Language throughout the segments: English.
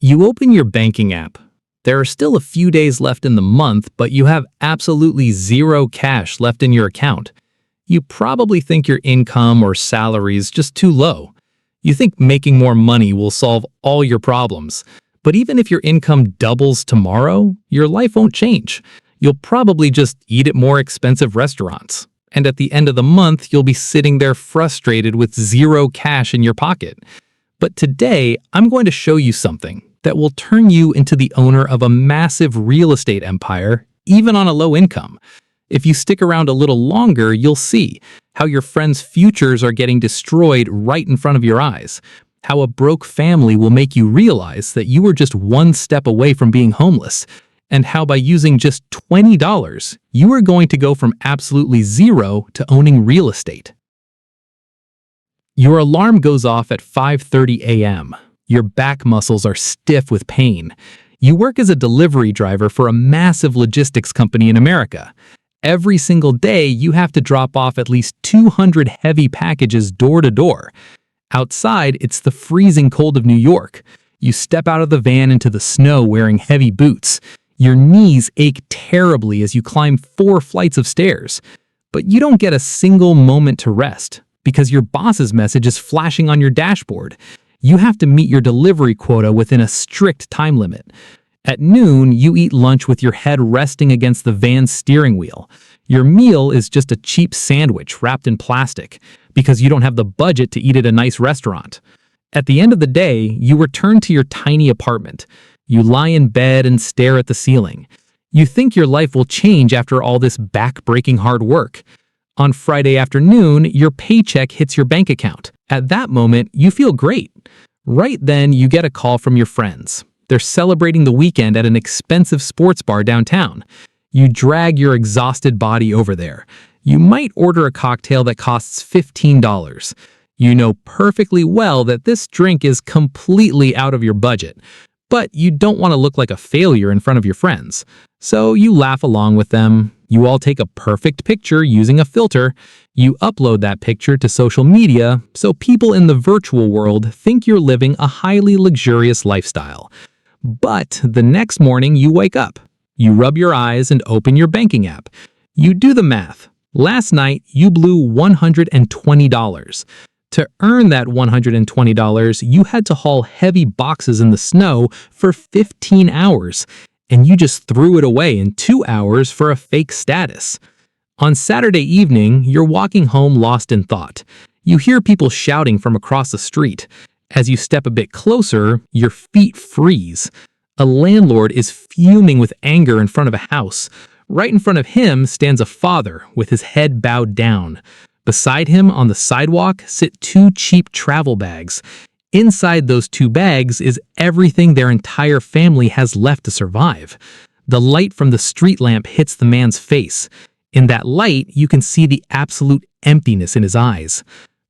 You open your banking app. There are still a few days left in the month, but you have absolutely zero cash left in your account. You probably think your income or salary is just too low. You think making more money will solve all your problems. But even if your income doubles tomorrow, your life won't change. You'll probably just eat at more expensive restaurants. And at the end of the month, you'll be sitting there frustrated with zero cash in your pocket. But today, I'm going to show you something that will turn you into the owner of a massive real estate empire, even on a low income. If you stick around a little longer, you'll see how your friends' futures are getting destroyed right in front of your eyes, how a broke family will make you realize that you are just one step away from being homeless, and how by using just $20, you are going to go from absolutely zero to owning real estate. Your alarm goes off at 5:30 a.m. Your back muscles are stiff with pain. You work as a delivery driver for a massive logistics company in America. Every single day, you have to drop off at least 200 heavy packages door to door. Outside, it's the freezing cold of New York. You step out of the van into the snow wearing heavy boots. Your knees ache terribly as you climb 4 flights of stairs. But you don't get a single moment to rest because your boss's message is flashing on your dashboard. You have to meet your delivery quota within a strict time limit. At noon, you eat lunch with your head resting against the van's steering wheel. Your meal is just a cheap sandwich wrapped in plastic because you don't have the budget to eat at a nice restaurant. At the end of the day, you return to your tiny apartment. You lie in bed and stare at the ceiling. You think your life will change after all this back-breaking hard work. On Friday afternoon, your paycheck hits your bank account. At that moment, you feel great. Right then, you get a call from your friends. They're celebrating the weekend at an expensive sports bar downtown. You drag your exhausted body over there. You might order a cocktail that costs $15. You know perfectly well that this drink is completely out of your budget, but you don't want to look like a failure in front of your friends. So you laugh along with them. You all take a perfect picture using a filter. You upload that picture to social media so people in the virtual world think you're living a highly luxurious lifestyle. But the next morning you wake up. You rub your eyes and open your banking app. You do the math. Last night you blew $120. To earn that $120, you had to haul heavy boxes in the snow for 15 hours. And you just threw it away in 2 hours for a fake status. On Saturday evening, you're walking home lost in thought. You hear people shouting from across the street. As you step a bit closer, your feet freeze. A landlord is fuming with anger in front of a house. Right in front of him stands a father with his head bowed down. Beside him on the sidewalk sit 2 cheap travel bags. Inside those 2 bags is everything their entire family has left to survive. The light from the street lamp hits the man's face. In that light, you can see the absolute emptiness in his eyes.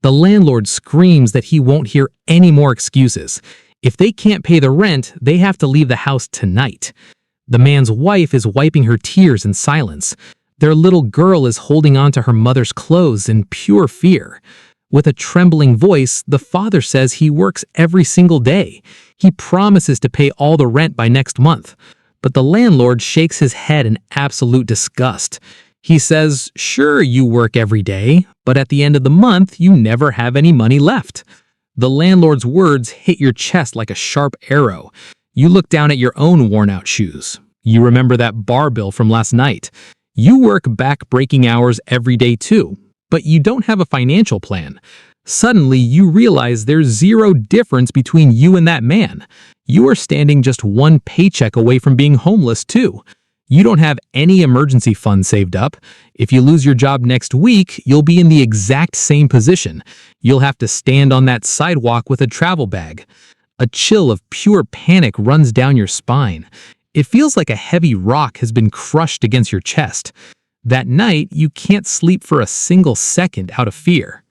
The landlord screams that he won't hear any more excuses. If they can't pay the rent, they have to leave the house tonight. The man's wife is wiping her tears in silence. Their little girl is holding on to her mother's clothes in pure fear. With a trembling voice, the father says he works every single day. He promises to pay all the rent by next month. But the landlord shakes his head in absolute disgust. He says, sure, you work every day, but at the end of the month, you never have any money left. The landlord's words hit your chest like a sharp arrow. You look down at your own worn-out shoes. You remember that bar bill from last night. You work back-breaking hours every day too, but you don't have a financial plan. Suddenly, you realize there's zero difference between you and that man. You are standing just one paycheck away from being homeless too. You don't have any emergency fund saved up. If you lose your job next week, you'll be in the exact same position. You'll have to stand on that sidewalk with a travel bag. A chill of pure panic runs down your spine. It feels like a heavy rock has been crushed against your chest. That night, you can't sleep for a single second out of fear.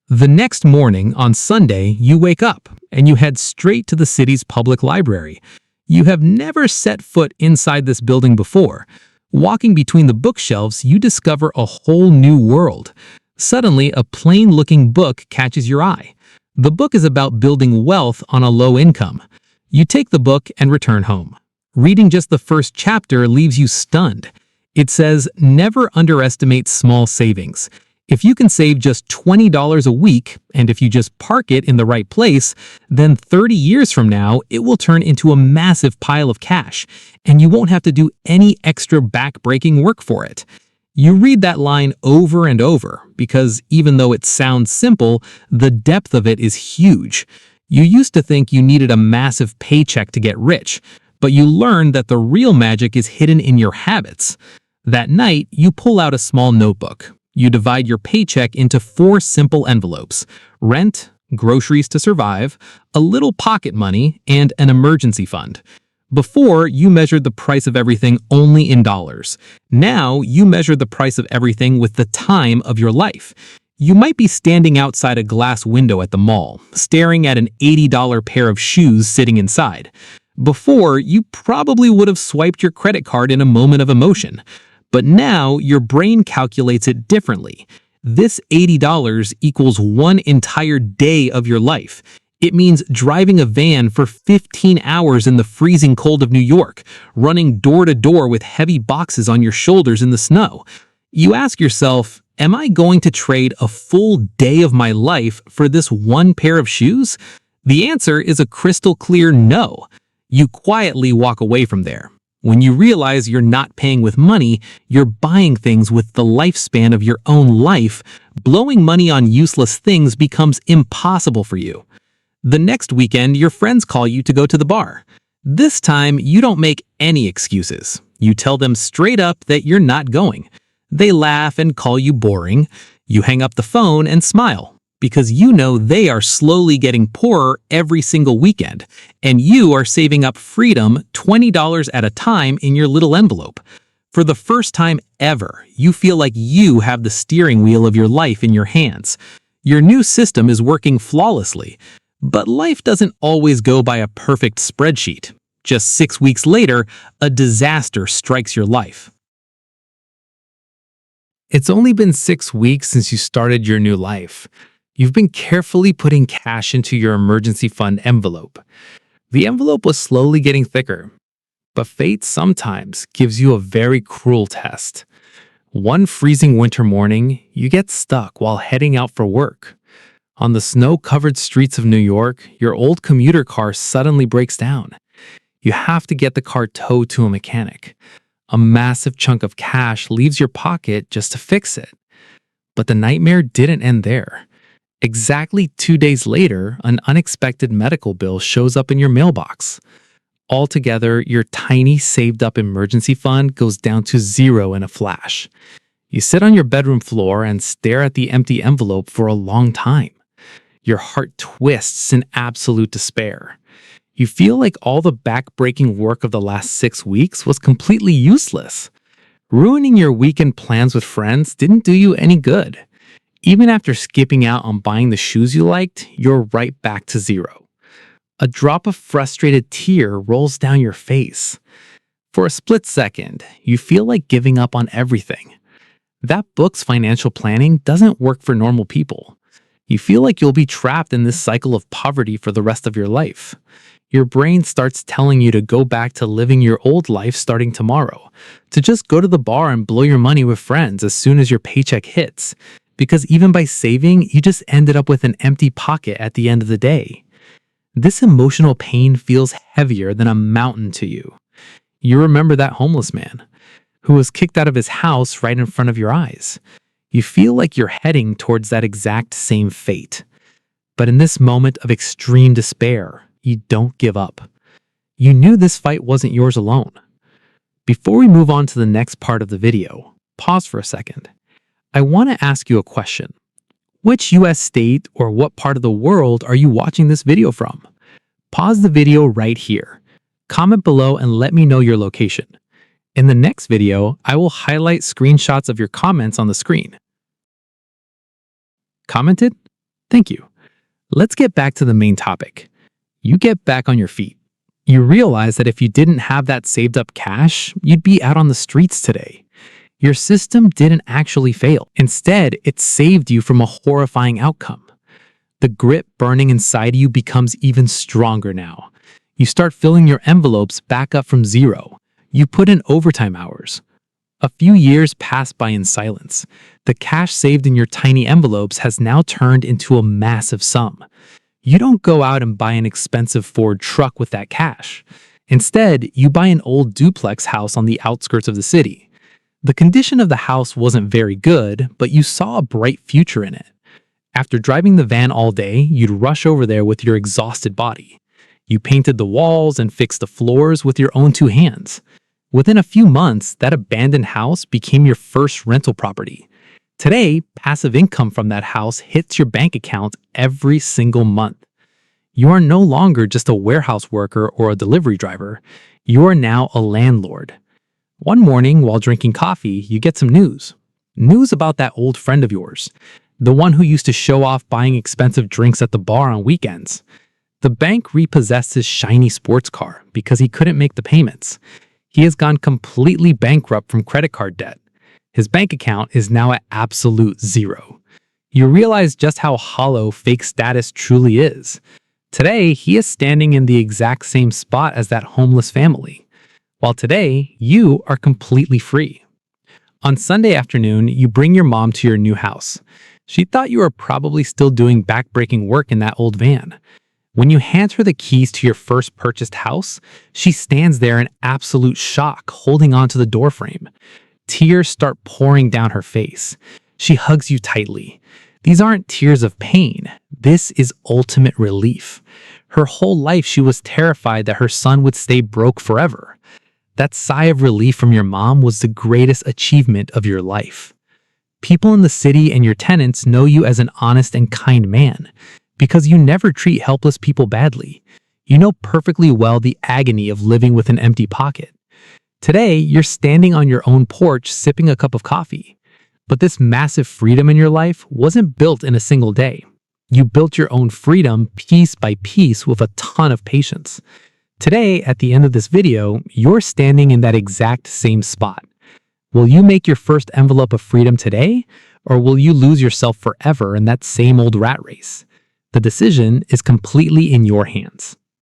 The next morning, on Sunday, you wake up and you head straight to the city's public library. You have never set foot inside this building before. Walking between the bookshelves, you discover a whole new world. Suddenly, a plain-looking book catches your eye. The book is about building wealth on a low income. You take the book and return home. Reading just the first chapter leaves you stunned. It says, never underestimate small savings. If you can save just $20 a week, and if you just park it in the right place, then 30 years from now, it will turn into a massive pile of cash, and you won't have to do any extra back-breaking work for it. You read that line over and over, because even though it sounds simple, the depth of it is huge. You used to think you needed a massive paycheck to get rich, but you learn that the real magic is hidden in your habits. That night, you pull out a small notebook. You divide your paycheck into 4 simple envelopes: rent, groceries to survive, a little pocket money, and an emergency fund. Before, you measured the price of everything only in dollars. Now, you measure the price of everything with the time of your life. You might be standing outside a glass window at the mall, staring at an $80 pair of shoes sitting inside. Before, you probably would have swiped your credit card in a moment of emotion. But now, your brain calculates it differently. This $80 equals one entire day of your life. It means driving a van for 15 hours in the freezing cold of New York, running door to door with heavy boxes on your shoulders in the snow. You ask yourself, am I going to trade a full day of my life for this one pair of shoes? The answer is a crystal clear no. You quietly walk away from there. When you realize you're not paying with money, you're buying things with the lifespan of your own life. Blowing money on useless things becomes impossible for you. The next weekend, your friends call you to go to the bar. This time, you don't make any excuses. You tell them straight up that you're not going. They laugh and call you boring. You hang up the phone and smile, because you know they are slowly getting poorer every single weekend, and you are saving up freedom $20 at a time in your little envelope. For the first time ever, you feel like you have the steering wheel of your life in your hands. Your new system is working flawlessly, but life doesn't always go by a perfect spreadsheet. Just 6 weeks later, a disaster strikes your life. It's only been 6 weeks since you started your new life. You've been carefully putting cash into your emergency fund envelope. The envelope was slowly getting thicker, but fate sometimes gives you a very cruel test. One freezing winter morning, you get stuck while heading out for work. On the snow-covered streets of New York, your old commuter car suddenly breaks down. You have to get the car towed to a mechanic. A massive chunk of cash leaves your pocket just to fix it. But the nightmare didn't end there. Exactly 2 days later, an unexpected medical bill shows up in your mailbox. Altogether, your tiny saved-up emergency fund goes down to zero in a flash. You sit on your bedroom floor and stare at the empty envelope for a long time. Your heart twists in absolute despair. You feel like all the back-breaking work of the last 6 weeks was completely useless. Ruining your weekend plans with friends didn't do you any good. Even after skipping out on buying the shoes you liked, you're right back to zero. A drop of frustrated tear rolls down your face. For a split second, you feel like giving up on everything. That book's financial planning doesn't work for normal people. You feel like you'll be trapped in this cycle of poverty for the rest of your life. Your brain starts telling you to go back to living your old life starting tomorrow, to just go to the bar and blow your money with friends as soon as your paycheck hits. Because even by saving, you just ended up with an empty pocket at the end of the day. This emotional pain feels heavier than a mountain to you. You remember that homeless man who was kicked out of his house right in front of your eyes. You feel like you're heading towards that exact same fate. But in this moment of extreme despair, you don't give up. You knew this fight wasn't yours alone. Before we move on to the next part of the video, pause for a second. I want to ask you a question. Which US state or what part of the world are you watching this video from? Pause the video right here. Comment below and let me know your location. In the next video, I will highlight screenshots of your comments on the screen. Commented? Thank you. Let's get back to the main topic. You get back on your feet. You realize that if you didn't have that saved up cash, you'd be out on the streets today. Your system didn't actually fail. Instead, it saved you from a horrifying outcome. The grit burning inside you becomes even stronger now. You start filling your envelopes back up from zero. You put in overtime hours. A few years pass by in silence. The cash saved in your tiny envelopes has now turned into a massive sum. You don't go out and buy an expensive Ford truck with that cash. Instead, you buy an old duplex house on the outskirts of the city. The condition of the house wasn't very good, but you saw a bright future in it. After driving the van all day, you'd rush over there with your exhausted body. You painted the walls and fixed the floors with your own two hands. Within a few months, that abandoned house became your first rental property. Today, passive income from that house hits your bank account every single month. You are no longer just a warehouse worker or a delivery driver. You are now a landlord. One morning, while drinking coffee, you get some news. News about that old friend of yours, the one who used to show off buying expensive drinks at the bar on weekends. The bank repossessed his shiny sports car because he couldn't make the payments. He has gone completely bankrupt from credit card debt. His bank account is now at absolute zero. You realize just how hollow fake status truly is. Today, he is standing in the exact same spot as that homeless family. While today, you are completely free. On Sunday afternoon, you bring your mom to your new house. She thought you were probably still doing backbreaking work in that old van. When you hand her the keys to your first purchased house, she stands there in absolute shock, holding onto the doorframe. Tears start pouring down her face. She hugs you tightly. These aren't tears of pain. This is ultimate relief. Her whole life she was terrified that her son would stay broke forever. That sigh of relief from your mom was the greatest achievement of your life. People in the city and your tenants know you as an honest and kind man because you never treat helpless people badly. You know perfectly well the agony of living with an empty pocket. Today, you're standing on your own porch sipping a cup of coffee. But this massive freedom in your life wasn't built in a single day. You built your own freedom piece by piece with a ton of patience. Today, at the end of this video, you're standing in that exact same spot. Will you make your first envelope of freedom today, or will you lose yourself forever in that same old rat race? The decision is completely in your hands.